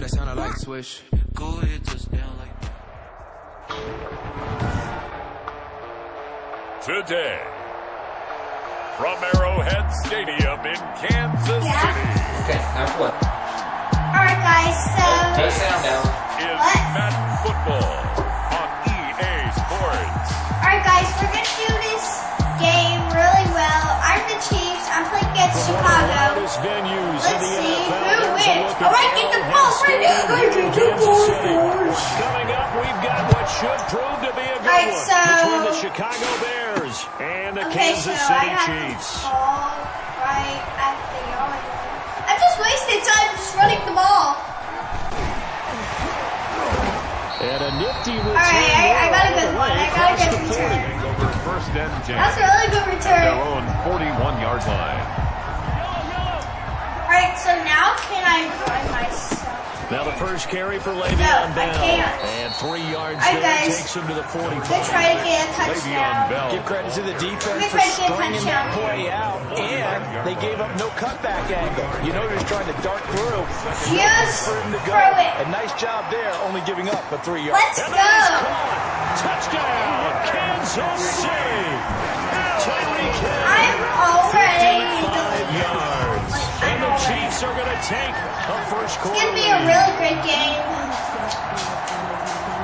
it sounded like swish. Go ahead, touchdown like that. Today, from Arrowhead Stadium in Kansas City. Okay, now what? Alright guys, so... Take sound down. Is Madden Football on EA Sports. Alright guys, we're gonna do this game really well. I'm the Chiefs, I'm playing against Chicago. Let's see who wins. Alright, get the ball right now. Get the ball first. Coming up, we've got what should prove to be a good one between the Chicago Bears and the Kansas City Chiefs. Right at the yard. I just wasted time just running the ball. And a nifty return. Alright, I got a good one. I got a good return. Over first and 10. That's a really good return. Their own 41-yard line. Alright, so now can I run myself? Now the first carry for Le'Veon Bell. I can't. And 3 yards Alright, there guys. takes him to the 45. We're trying to get a touchdown. Bell. Give credit to the defense We're for trying to get a stringing that touchdown. play out, and they gave up no cutback angle. You know, they're just trying to dart through. Just For him to go. throw it. A nice job there, only giving up a 3 yards. Let's And go. that is caught. Touchdown, Kansas City. Tyreek Hill. I'm already 5 yards. And the Chiefs are going to take a first quarter It's going to be a lead. really great game.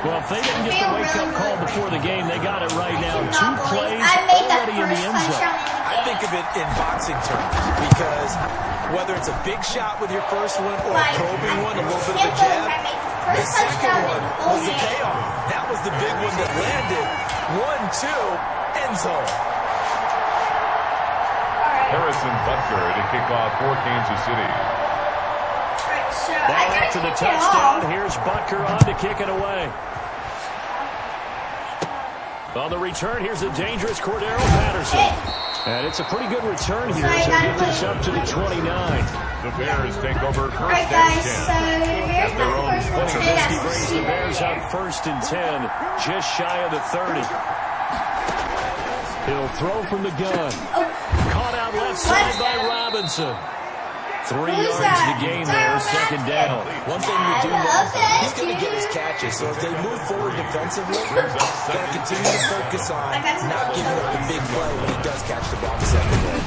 Well, if they didn't get the wake-up call before the game, they got it right now. 2 plays I made the already in the first end zone. touchdown in the I game. think of it in boxing terms because whether it's a big shot with your first one or a probing one, a little bit of a jab, I made the the first second touchdown in one the whole was the game. payoff. That was the big one that landed. 1-2, end zone. Harrison Butker to kick off for Kansas City. Alright, so I Now gotta after the kick it touchdown, off. here's Butker on to kick it away. On the return, here's a dangerous Cordero Patterson. And it's a pretty good return here as they get this up to the 29. The Bears take over first Alright and guys, 10. so here's At their my own first one 20. today. Trubisky That's brings the Bears receiver. up first and 10, just shy of the 30. He'll throw from the gun. Caught out left side by Robinson. 3 yards that? to gain there, second down. One thing we do know, he's going to get his catches. So if they move forward defensively, got to continue to focus on not giving up the big play when he does catch the ball secondly.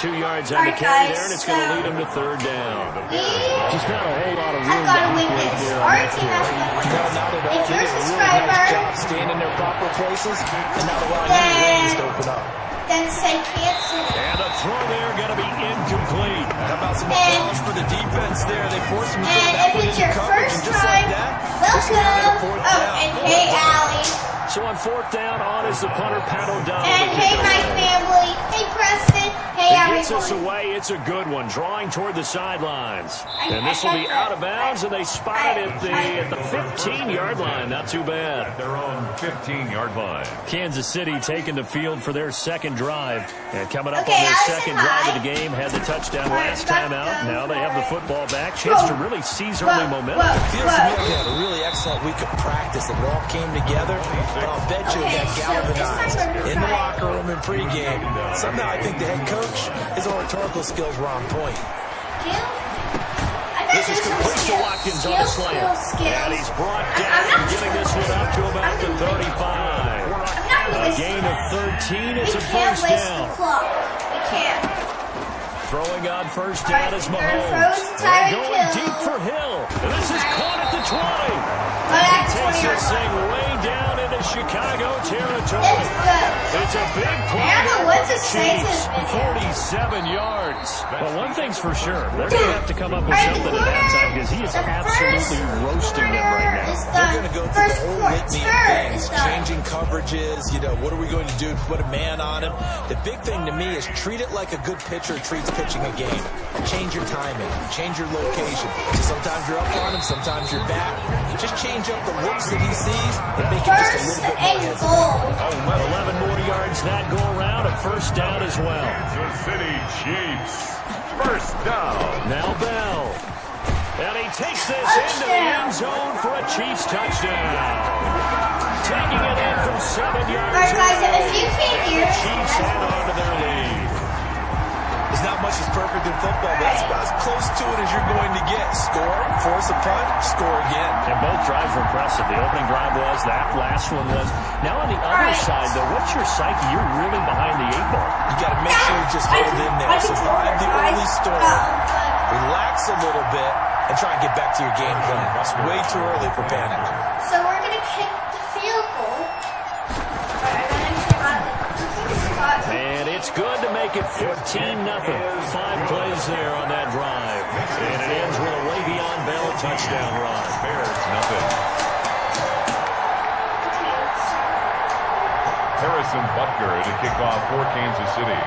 2 yards on the Alright, carry guys, there, and it's going to so- lead him to third down. Yeah. Just not a whole lot of room I've got to to win operate this. there on Our that team carry. has to win No, this. not at all. If They you're a did a really nice subscriber, job staying in their proper places and not allowing any lanes to open up. then say cancel. And a throw there going to be incomplete. How about some applause for the defense there? They forced him to go And that if way it's into your coverage, first and just time, like that, this is another welcome. fourth Oh, down. and hey, Allie. So on fourth down, on is the punter, Pat O'Donnell. And to hey, kick it my away. family. Hey, Preston. Hey, He gets us everyone. away. It's a good one. Drawing toward the sidelines. And I this will be got out of bounds, and they spot it at the 15-yard line. Not too bad. At their own 15-yard line. Kansas City taking the field for their second drive. And coming up Okay, on their Allison, second hi. drive of the game. Had the touchdown last time out. Now they have the football back. Chance to really seize early momentum. Feels to me like they had a really excellent week of practice. It all came together, but I'll bet you it got galvanized in the locker room in pregame. Somehow I think the head coach, his oratorical skills were on point. This is complete to Watkins on the slant. And he's brought down, getting this one up to about the 35. A gain of 13. It's a first down. We can't. Throwing on first down is Alright, Mahomes. throws to They're Tyreek going Hill. deep for Hill. And this is caught at the 20. But He at takes 20 this thing way down into Chicago territory. Let's go. It's a big play I don't know there what for to the say to Chiefs. this video. 47 yards. Well, one thing's for sure. They're going to have to come up with Alright, something at halftime because he is the absolutely first roasting them right now. Is They're going to go through first the whole quarter litany of things, is done. changing coverages, what are we going to do to put a man on him? The big thing to me is treat it like a good pitcher treats pitching a game. Change your timing, change your location. So sometimes you're up on him, sometimes you're back. Just change up the looks that he sees and make it just a First little bit more and hesitant. goal. 11 more yards that go around. A first down as well. Kansas City Chiefs. First down. Now Bell. And he takes this into the end zone for a Chiefs touchdown. Taking it in from 7 yards. Alright, guys, if you can't hear The us, Chiefs that's add on to their lead. There's not much that's perfect in football, but that's about as close to it as you're going to get. Score, force a punt, score again. And both drives were impressive. The opening drive was, that last one was. Now on the other side, though, what's your psyche? You're really behind the 8 ball. You got to make sure you just hold in there. Survive the early storm. Relax a little bit and try and get back to your game plan. It's way too early for panic. So we're going to kick the field goal. And it's good to make it 14-0. 5 plays there on that drive. And it ends with a Le'Veon Bell touchdown run. Bears, nothing. Harrison Butker to kick off for Kansas City.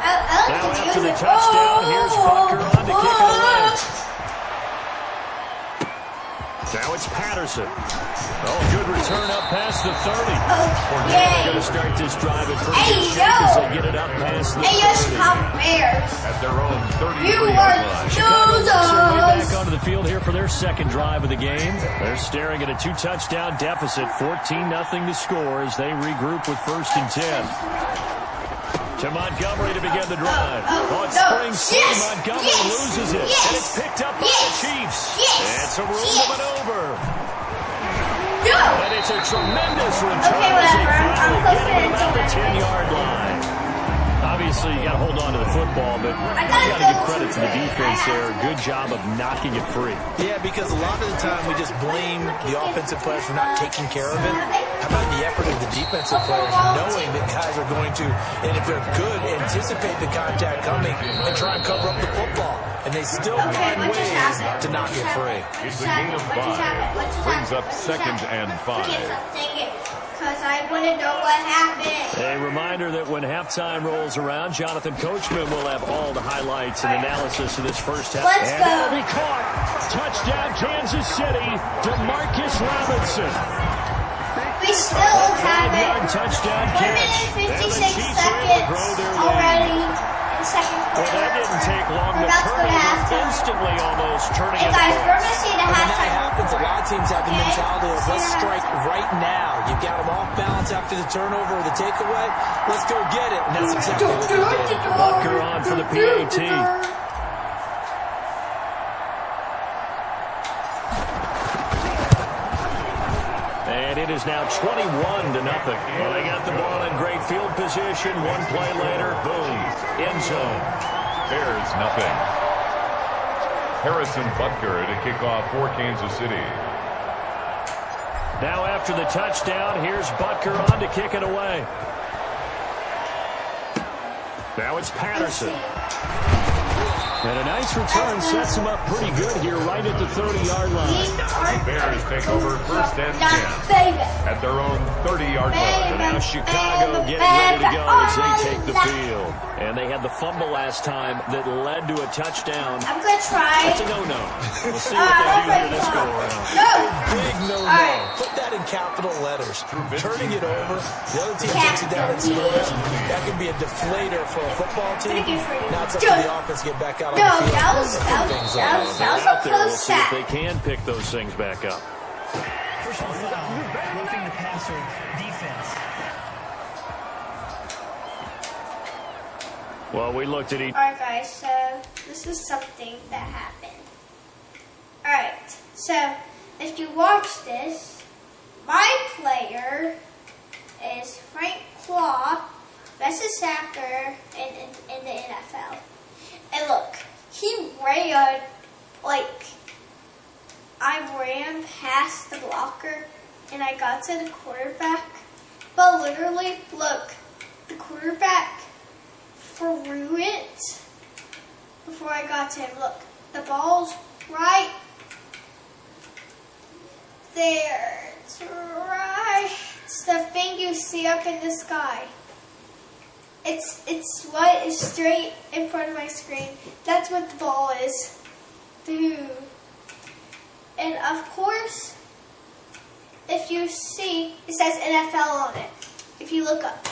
Now after the touchdown, here's Butker on to kick it away. Now it's Patterson. Oh, good return up past the 30. They're going to start this drive at first as they get it up past the 30. Chicago Bears. At their own 33-yard You line. Chicago losers. works their way back onto the field here for their second drive of the game. They're staring at a 2-touchdown deficit, 14-0 to score as they regroup with 1st and 10. To Montgomery to begin the drive. On spring swing, Montgomery loses it. And it's picked up by the Chiefs. It's a room to maneuver. And it's a tremendous return as they finally get it about the 10-yard line. Obviously, you got to hold on to the football, but you got to give credit to the defense there. Good job of knocking it free. Yeah, because a lot of the time we just blame the offensive players for not taking care of it. How about the effort of the defensive players knowing that guys are going to, and if they're good, anticipate the contact coming and try and cover up the football. And they still find ways to knock it free. It's a gain of 5. Brings up 2nd and 5. Because I want to know what happened. A reminder that when halftime rolls around, Jonathan Coachman will have all the highlights and analysis of this first half. Let's and go. it'll be caught. Touchdown, Kansas City. DeMarcus Robinson. We still have it. 5-yard touchdown 1 minute catch. 56 seconds already in second Well, quarter. that didn't take long. We're The about to go to turnover halftime. instantly almost turning Hey into guys, we're points. going to see the When that halftime. happens, a lot of teams have the Okay. mentality of let's strike right now. You've got them off balance after the turnover or the takeaway. Let's go get it. And that's exactly what they did. Butker on for the PAT. And it is now 21-0. Well, they got the ball in great field position. 1 play later, boom, end zone. Bears, nothing. Harrison Butker to kick off for Kansas City. Now after the touchdown, here's Butker on to kick it away. Now it's Patterson. And a nice return sets him up pretty good here right at the 30-yard line. The Bears take over 1st and 10 at their own 30-yard line. And now Chicago getting ready to go as they take the field. And they had the fumble last time that led to a touchdown. I'm going to try. That's a no-no. We'll see what they do here this go around. No. Big no-no. Alright. Put that in capital letters. Turning it over. The other team takes it down and scores. That can be a deflator for a football team. Now it's up to the offense to get back out on No, the field. that was a Out there, we'll close see if set. they can pick those things back up. Personal foul, roughing the passer defense. Well, we looked at each. Alright guys, so this is something that happened. Alright, so if you watch this, my player is Frank Claw, best sacker in the NFL. And look, he ran, like, I ran past the blocker and I got to the quarterback. But literally, look, the quarterback threw it before I got to him. Look, the ball's right there. It's right. It's the thing you see up in the sky. It's what is straight in front of my screen. That's what the ball is. Dude. And of course, if you see, it says NFL on it. If you look up.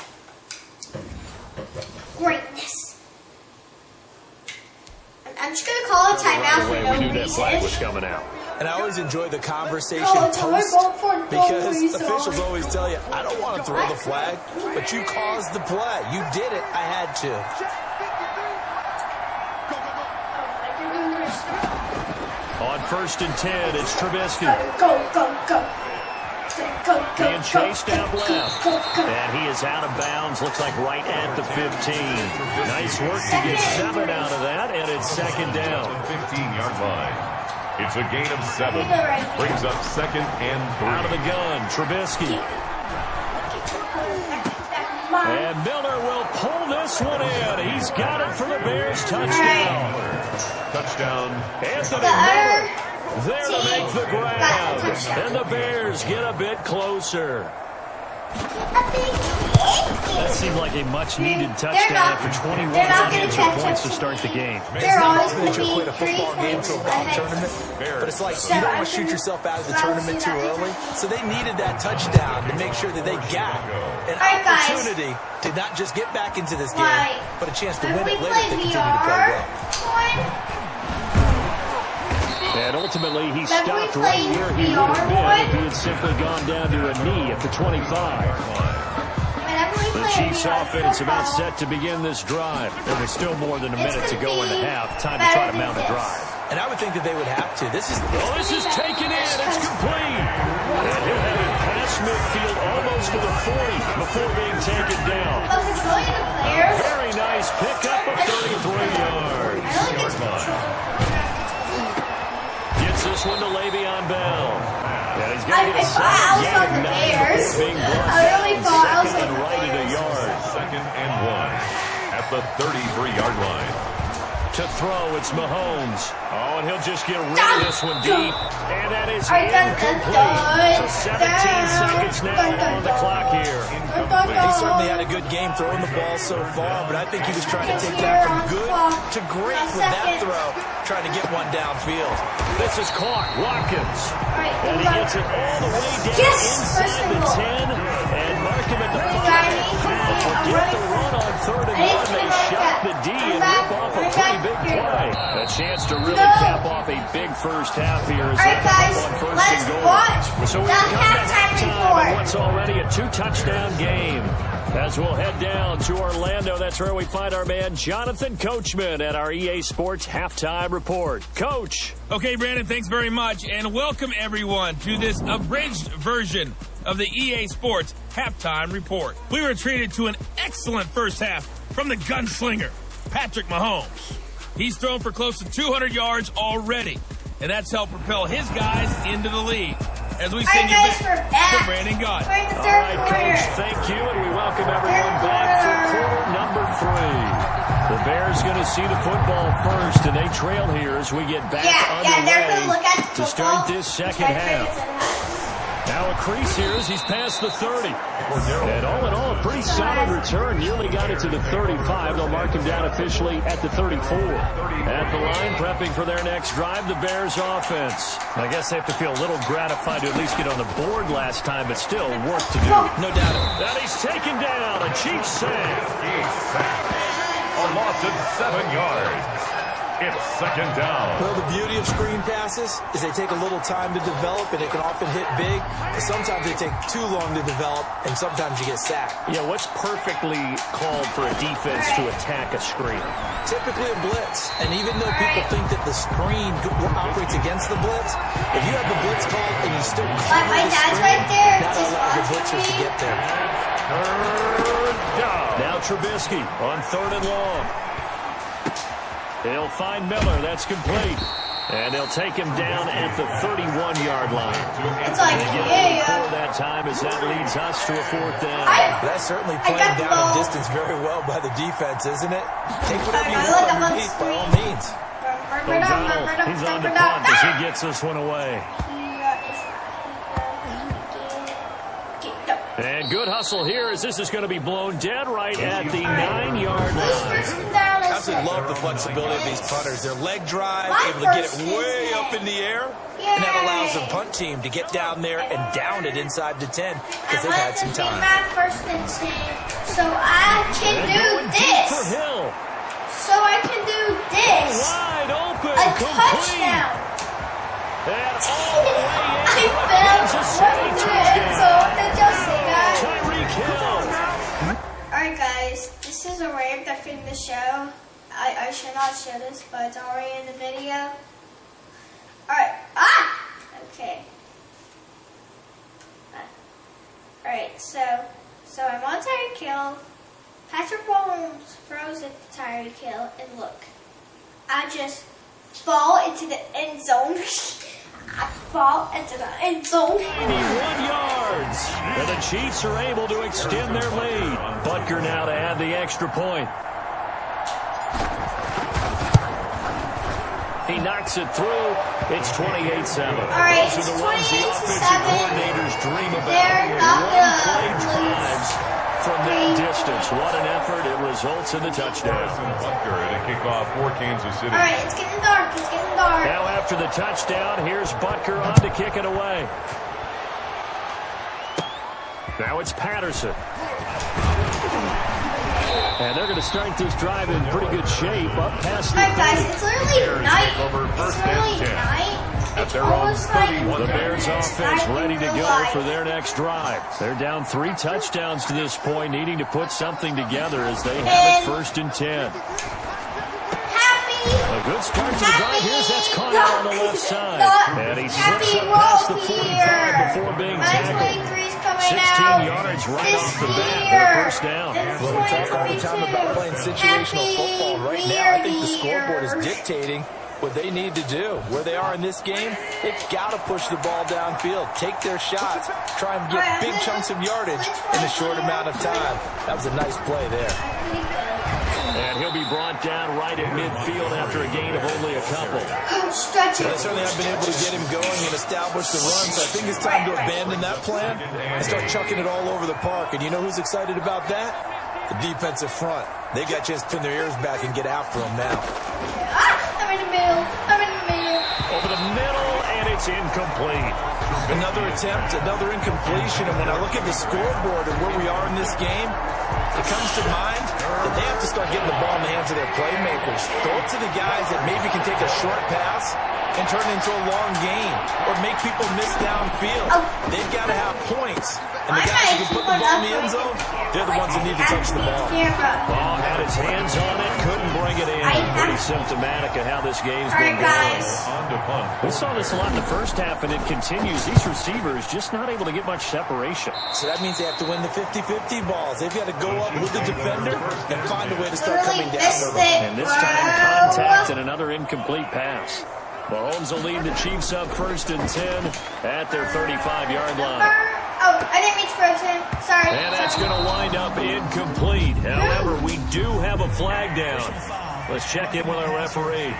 Greatness. I'm just going to call a timeout for no We knew that flag was reason. coming out. And I always enjoy the conversation post because officials always tell you, I don't want to throw the flag, but you caused the play. You did it. I had to. On 1st and 10, it's Trubisky. Go. Being chased down left. And he is out of bounds. Looks like right at the 15. Nice work to get 7 out of that, and it's 2nd down. 15-yard line. It's a gain of 7. Brings up 2nd and 3. Out of the gun, Trubisky. And Miller will pull this one in. He's got it for the Bears. Touchdown. Touchdown. Anthony Miller there to make the grab. And the Bears get a bit closer. That seemed like a much-needed touchdown after 21 unanswered points to start the game. They're always going That to you quit a be 3 football game points to a golf ahead. tournament, but it's like you don't want to shoot yourself out of the tournament too early. So they needed that touchdown to make sure that they got an opportunity to not just get back into this game, but a chance to win it later if they continue to play well. And ultimately, he stopped right where he would have been if he had simply gone down to a knee at the 25. The Chiefs offense about set to begin this drive. And there's still more than a minute to go in the half. Time to try to mount a drive. And I would think that they would have to. This is taken in. It's complete. And he'll have it past midfield almost to the 40 before being taken down. Very nice pickup of 33 yards. Gets this one to Le'Veon Bell. And he's going to get a I was on the Bears. I really thought I was on the Bears. 2nd and 1 at the 33-yard line. To throw, it's Mahomes. Oh, and he'll just get rid of this one deep. And that is incomplete. So 17 seconds now on the clock here. He certainly had a good game throwing the ball so far, but I think he was trying to take that from good to great with that throw, trying to get one downfield. This is caught. Watkins. And he gets it all the way down inside the 10. And mark him at the 5. Forget the run on 3rd and 1. They shot the D and rip off a pretty big play. A chance to really cap off a big first half here as they come up on 1st and goal. So we come to halftime in what's already a 2-touchdown game. As we'll head down to Orlando, that's where we find our man Jonathan Coachman at our EA Sports Halftime Report. Coach. Okay, Brandon, thanks very much, and welcome everyone to this abridged version of the EA Sports Halftime Report. We were treated to an excellent first half from the gunslinger, Patrick Mahomes. He's thrown for close to 200 yards already, and that's helped propel his guys into the lead. As we send you back to Brandon Gott. All right, Coach, thank you, and we welcome everyone back for quarter number 3. The Bears going to see the football first, and they trail here as we get back underway to start this second half. Now a crease here as he's past the 30. And all in all, a pretty solid return. Nearly got it to the 35. They'll mark him down officially at the 34. At the line, prepping for their next drive, the Bears offense. I guess they have to feel a little gratified to at least get on the board last time, but still work to do. No doubt. And he's taken down. A Chiefs sack. A loss of 7 yards. It's 2nd down. Well, the beauty of screen passes is they take a little time to develop, and it can often hit big. But sometimes they take too long to develop, and sometimes you get sacked. Yeah, what's perfectly called for a defense to attack a screen? Typically a blitz. And even though people think that the screen operates against the blitz, if you have the blitz called and you still call my the dad's screen, right there. that allows the blitzers to get there. Now Trubisky on 3rd and long. He'll find Miller. That's complete. And they'll take him down at the 31-yard line. It's like, for that time as that leads us to a 4th down. That's certainly playing down in distance very well by the defense, isn't it? Take whatever you want on the beat, by all means. O'Donnell, he's on the punt as he gets this one away. And good hustle here as this is going to be blown dead right at the 9-yard line. I absolutely love the flexibility of these punters. Their leg drive, able to get it way up in the air, and that allows the punt team to get down there and down it inside the 10 because they've had some time. My 1st and 10, so I can do this. So I can do this. Wide open, a touchdown. And all the way in I for a fell Kansas City into it, touchdown. so did y'all see that? Tyreek Hill. Alright guys, this is a rant that filmed the show. I should not show this, but it's already in the video. Alright, okay. Alright, so I'm on Tyreek Hill. Patrick Mahomes throws it to Tyreek Hill, and look. I just fall into the end zone. I fall into the end zone. 91 yards. And the Chiefs are able to extend their lead. Butker now to add the extra point. He knocks it through. It's 28-7. All right, Those it's are the ones the 28-7. offensive coordinators dream about. They're not One-play gonna drives from that distance. What an effort. It results in the touchdown. Butker at a kickoff for Kansas City. All right, it's getting dark. It's getting dark. Now after the touchdown, here's Butker on to kick it away. Now it's Patterson. And they're going to start this drive in pretty good shape up past the All right, guys, 30. it's literally night. over It's first literally and 10. night. At It's their own almost like 31. The Bears offense ready to go realize. for their next drive. They're down 3 touchdowns to this point, needing to put something together as they have it first and 10. A good start to the drive. Here's that's caught out on the left side. And he slips up past the 45 before being tackled. 16 yards right off the bat for a first down. Well, we talk all the time about playing situational football. Right now, I think the scoreboard is dictating what they need to do. Where they are in this game, they've got to push the ball downfield, take their shots, try and get big chunks of yardage in a short amount of time. That was a nice play there. And he'll be brought down right at midfield after a gain of only a couple. Stretch They it. certainly have been able to get him going and establish the run, so I think it's time to abandon that plan and start chucking it all over the park. And you know who's excited about that? The defensive front. They got a chance to pin their ears back and get after him now. I'm in the middle. I'm in the middle. Over the middle, and it's incomplete. Another attempt, another incompletion, and when I look at the scoreboard and where we are in this game, it comes to mind that they have to start getting the ball in the hands of their playmakers. Throw it to the guys that maybe can take a short pass and turn it into a long gain or make people miss downfield. They've got to have points. And the guys who can put the ball in the end zone, they're the ones that need to touch the ball. Ball had his hands on it, couldn't bring it in. Pretty symptomatic of how this game's been Alright, going. guys. On to punt. We saw this a lot in the first half, and it continues. These receivers just not able to get much separation. So that means they have to win the 50-50 balls. They've got to go up with the defender and find a way to start coming down with them. And this time, contact and another incomplete pass. Mahomes will lead the Chiefs up first and 10 at their 35-yard line. Oh, I didn't mean to throw to him. Sorry. And that's going to wind up incomplete. However, we do have a flag down. Let's check in with our referee.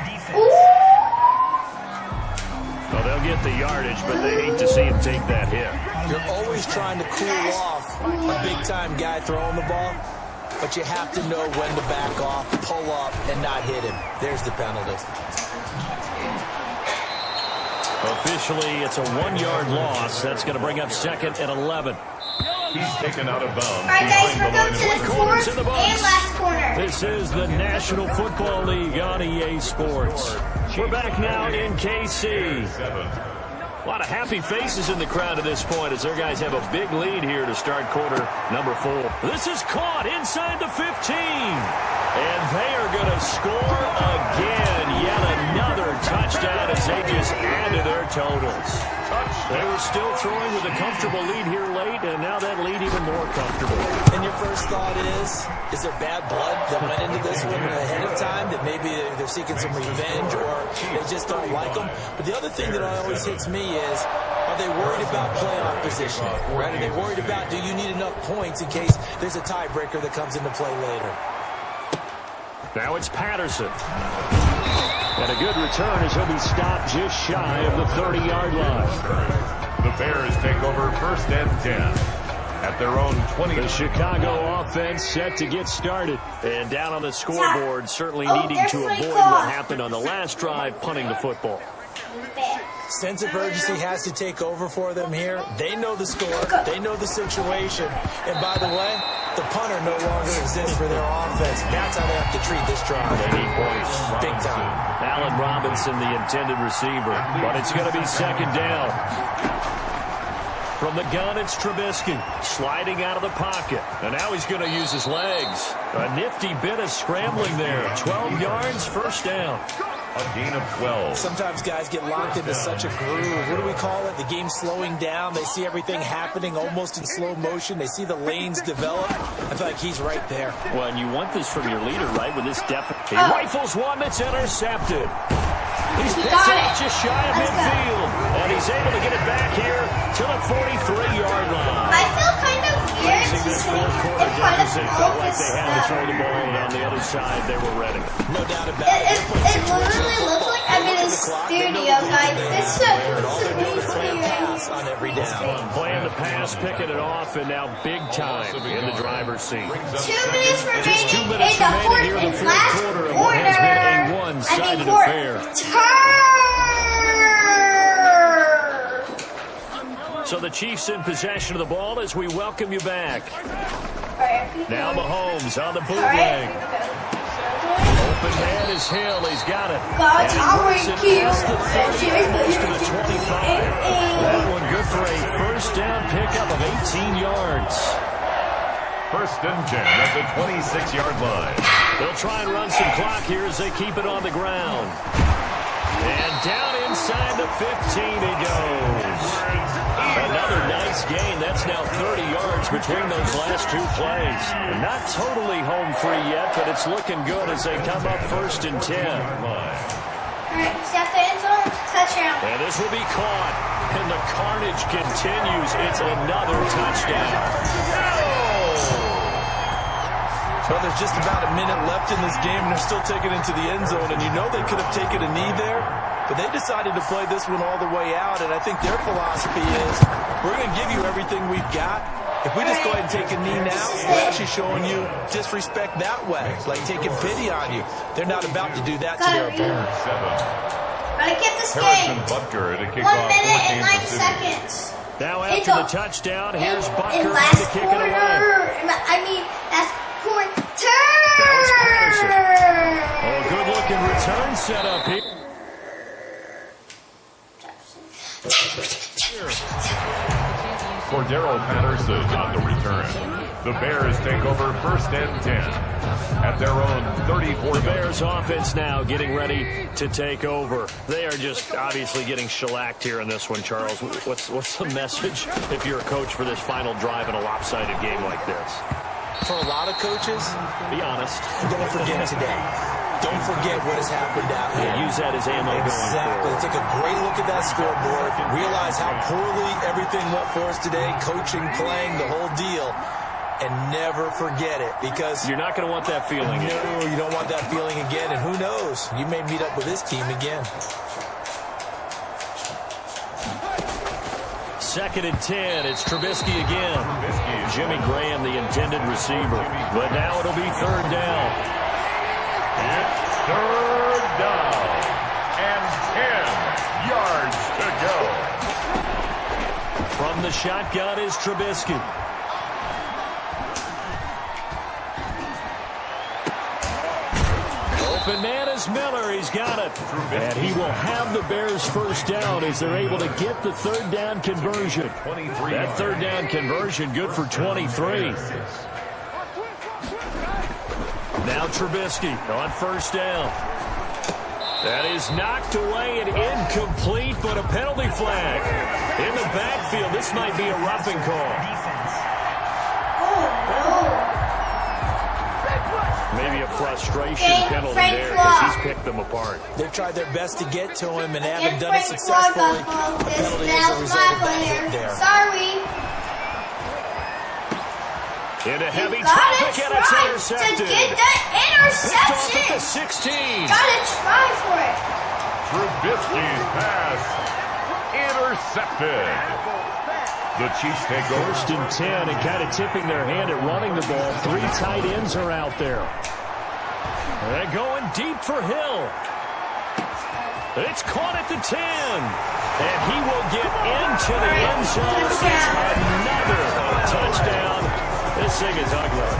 Well, they'll get the yardage, but they hate to see him take that hit. You're always trying to cool off a big-time guy throwing the ball, but you have to know when to back off, pull up, and not hit him. There's the penalty. Officially, it's a 1-yard loss. That's going to bring up second and 11. He's taken out of bounds. All right, guys, we're going to the Corners fourth in the box. and last corner. This is the National Football League on EA Sports. We're back now in KC. A lot of happy faces in the crowd at this point as their guys have a big lead here to start quarter number 4. This is caught inside the 15. And they are going to score again. Yet another touchdown as they just add to their totals. They were still throwing with a comfortable lead here late, and now that lead even more comfortable. And your first thought is there bad blood that went into this one ahead of time, that maybe they're seeking some revenge or they just don't like them? But the other thing that always hits me is, are they worried about playoff position? Right? Are they worried about, do you need enough points in case there's a tiebreaker that comes into play later? Now it's Patterson. And a good return as he'll be stopped just shy of the 30-yard line. The Bears take over first and 10 at their own 20. The Chicago offense set to get started. And down on the scoreboard, certainly needing to avoid what happened on the last drive, punting the football. Sense of urgency has to take over for them here. They know the score. They know the situation. And by the way, the punter no longer exists for their offense. That's how they have to treat this drive. They need points. Big time. Allen Robinson, the intended receiver. But it's going to be second down. From the gun, it's Trubisky sliding out of the pocket. And now he's going to use his legs. A nifty bit of scrambling there. 12 yards, first down. A gain of 12. Sometimes guys get locked into such a groove. What do we call it? The game's slowing down. They see everything happening almost in slow motion. They see the lanes develop. I feel like he's right there. Well, and you want this from your leader, right? With this depth. He rifles one that's intercepted. He's picked up just shy of midfield. And he's able to get it back here to the 43-yard line. I feel kind of weird to This see fourth quarter in front of deficit all felt like this they had to throw the stuff. ball, and on the other side, they were ready. No doubt about It it. literally looks like I'm in a studio, guys. This is amazing. Pass on every down. Playing the pass, picking it off, and now big time in the driver's seat. 2 minutes remaining Just 2 in minutes the remaining fourth here in the and fourth last quarter of what has been a one-sided affair. So the Chiefs in possession of the ball as we welcome you back. Now Mahomes on the bootleg. Open man is Hill. He's got it. God's And he works it already past the 30, close to the 25. killed. That one good for a first down pickup of 18 yards. First and 10 at the 26-yard line. They'll try and run some clock here as they keep it on the ground. And down inside the 15 he goes. Another nice gain. That's now 30 yards between those last two plays. Not totally home free yet, but it's looking good as they come up first and 10. Alright, step the end zone, touchdown. And this will be caught. And the carnage continues. It's another touchdown. Well, there's just about a minute left in this game, and they're still taking it into the end zone. And you know they could have taken a knee there, but they decided to play this one all the way out. And I think their philosophy is, we're going to give you everything we've got. If we just go ahead and take a knee now, we're actually showing you disrespect that way, like taking pity on you. They're not about to do that to their opponent. Gotta get this Harrison game. Butker to kick 1 off minute for and 9 Kansas City. seconds. Now after the touchdown, here's In Butker last to kick it away. quarter. I mean, last quarter. Oh, good-looking return setup here. Cordero Patterson on the return. The Bears take over first and 10 at their own 34. The Bears offense now getting ready to take over. They are just obviously getting shellacked here in this one, Charles. What's the message if you're a coach for this final drive in a lopsided game like this? For a lot of coaches, Be honest. don't forget today. Don't forget what has happened out here. Use that as ammo going Exactly. forward. Take a great look at that scoreboard. Realize how poorly everything went for us today. Coaching, playing, the whole deal. And never forget it, because You're not going to want that feeling. no, you don't want that feeling again. And who knows? You may meet up with this team again. Second and 10. It's Trubisky again. Jimmy Graham, the intended receiver. But now it'll be third down. It's third down and 10 yards to go. From the shotgun is Trubisky. Open man is Miller. He's got it. And he will have the Bears first down as they're able to get the third down conversion. That third down conversion good for 23. Now Trubisky on first down. That is knocked away and incomplete, but a penalty flag. In the backfield, this might be a roughing call. Maybe a frustration penalty there because he's picked them apart. They've tried their best to get to him and haven't done it successfully. A penalty as a result of that hit there. Sorry. Into heavy Gotta traffic and it's try intercepted. to get that Picked off at the interception. 16. Gotta try for it. Trubisky's pass intercepted. The Chiefs take over. First and 10 and kind of tipping their hand at running the ball. 3 tight ends are out there. They're going deep for Hill. It's caught at the 10. And he will get into the end zone. It's another touchdown. This thing is ugly.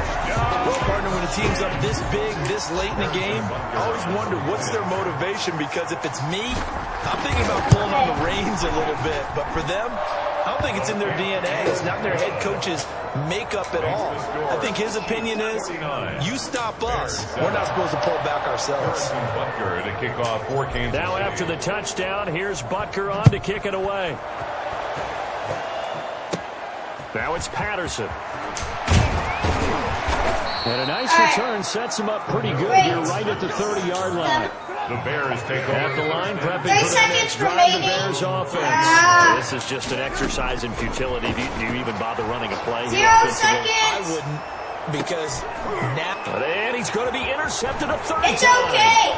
Well, partner, when a team's up this big, this late in the game, I always wonder what's their motivation, because if it's me, I'm thinking about pulling on the reins a little bit. But for them, I don't think it's in their DNA. It's not in their head coach's makeup at all. I think his opinion is, you stop us, we're not supposed to pull back ourselves. Now after the touchdown, here's Butker on to kick it away. Now it's Patterson. And a nice return sets him up pretty good here right at the 30-yard line. The Bears take over At the line, prepping 3 for the next seconds drive of the remaining. Bears offense. This is just an exercise in futility. Do you even bother running a play? 0 I seconds. wouldn't, because now... And he's going to be intercepted a third It's time. okay.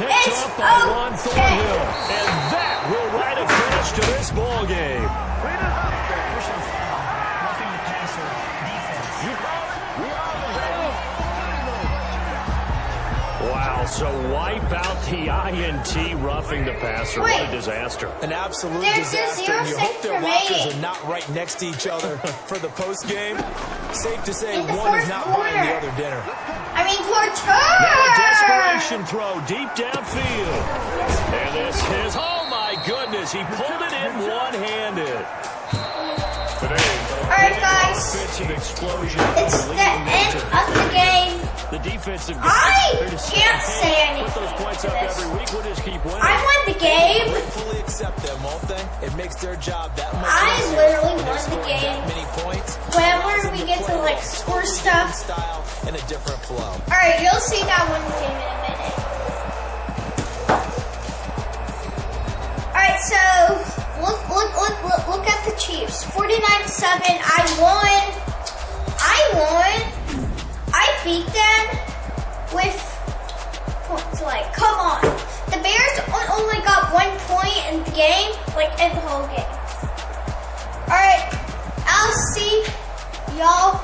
Picked It's up by Ron okay. Thornhill. And that will write a finish to this ball game. Personal foul. Roughing the passer. Defense. Wow, so wipe out the INT, roughing the passer. What a disaster. An absolute There's just disaster. 0 And you hope their seconds lockers remaining. are not right next to each other for the post game. Safe to say In the one is fourth not buying the quarter. other dinner. I mean, quarter. Now a desperation throw deep downfield. And this is, oh my goodness, he pulled it in one-handed. Alright, guys. Offensive explosion. It's the end of the game. The defensive guys, I they're just can't say put those anything points to up this. every week. We'll just keep winning. I won the game. Fully accept them, won't they? It makes their job that much I easier. literally When won they're the scoring game. that many points. Whenever we get to like score stuff. Style and a different flow. Alright, you'll see that one game in a minute. Alright, so look at the Chiefs. 49-7. I won. I beat them with points. Like, come on. The Bears only got 1 point in the game, like in the whole game. Alright, I'll see y'all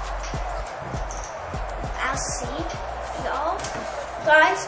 guys